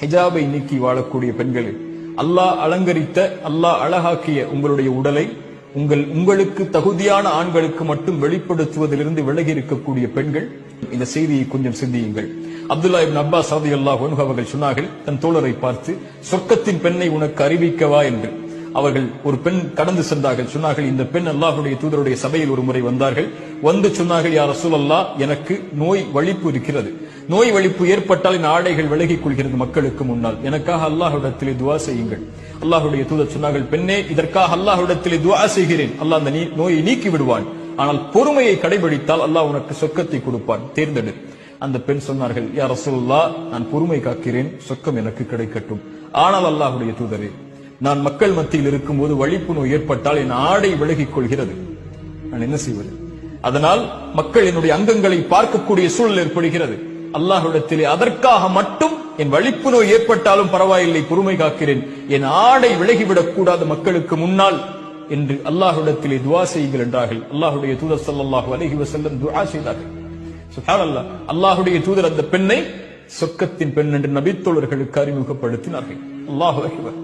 ஹிஜாபை நீக்கி வாழக்கூடிய பெண்களே, அல்லாஹ் அலங்கரித்த, அல்லாஹ் அழகாக்கிய உங்களுடைய உடலை உங்களுக்கு தகுதியான ஆண்களுக்கு மட்டும் வெளிப்படுத்துவதிலிருந்து விலகி இருக்கக்கூடிய பெண்கள் இந்த செய்தியை கொஞ்சம் சிந்தியுங்கள். அப்துல்லா இப்னு அப்பாஸ் ரலியல்லாஹு அன்ஹு அவர்கள் சொன்னார்கள், தன் தோழரை பார்த்து, சொர்க்கத்தின் பெண்ணை உனக்கு அறிவிக்கவா என்று. அவர்கள் ஒரு பெண் கடந்து சென்றார்கள். சொன்னார்கள், இந்த பெண் அல்லாஹ்வுடைய தூதருடைய சபையில் ஒரு முறை வந்தார்கள். வந்து சொன்னார்கள், யா ரசூலல்லாஹ், எனக்கு நோய் வலிப்பு இருக்கிறது. நோய் வலிப்பு ஏற்பட்டால் என் ஆடைகள் விலகிக் கொள்கிறது மக்களுக்கு முன்னால். எனக்காக அல்லாஹ்விடத்திலே துஆ செய்யுங்கள். அல்லாஹ்வுடைய தூதர் சொன்னார்கள், பெண்ணே, இதற்காக அல்லாஹ்விடத்திலே துஆ செய்கிறேன். அல்லாஹ் அந்த நோயை நீக்கி விடுவான். ஆனால் பொறுமையை கடைபிடித்தால் அல்லாஹ் உனக்கு சொர்க்கத்தை கொடுப்பான், தேர்ந்தெடு. அந்த பெண் சொன்னார்கள், யா ரசூலுல்லாஹ், நான் பொறுமை காக்கிறேன், சொர்க்கம் எனக்கு கிடைக்கட்டும். ஆனால் அல்லாஹ்வுடைய தூதரே, நான் மக்கள் மத்தியில் இருக்கும்போது வலிப்பு நோய் ஏற்பட்டால் என் ஆடை விலகிக் கொள்கிறது, நான் என்ன செய்வது? அதனால் மக்கள் என்னுடைய அங்கங்களை பார்க்கக்கூடிய சூழல் ஏற்படுகிறது. அல்லாஹ்விடத்திலே அதற்காக மட்டும் என் வலிப்பு நோய் ஏற்பட்டாலும் பரவாயில்லை, பொறுமை காக்கிறேன், என் ஆடை விலகிவிடக் கூடாது மக்களுக்கு முன்னால் என்று அல்லாஹ்விடத்திலே துஆ செய்யுங்கள் என்றார்கள். அல்லாஹ்வுடைய தூதர் ஸல்லல்லாஹு அலைஹி வஸல்லம் துஆ செய்தார்கள். சுப்ஹானல்லாஹ், அல்லாஹ்வுடைய தூதர் அந்த பெண்ணை சொர்க்கத்தின் பெண் என்று நபித்தோழர்களுக்கு அறிமுகப்படுத்தினார்கள். அல்லாஹு அக்பர்.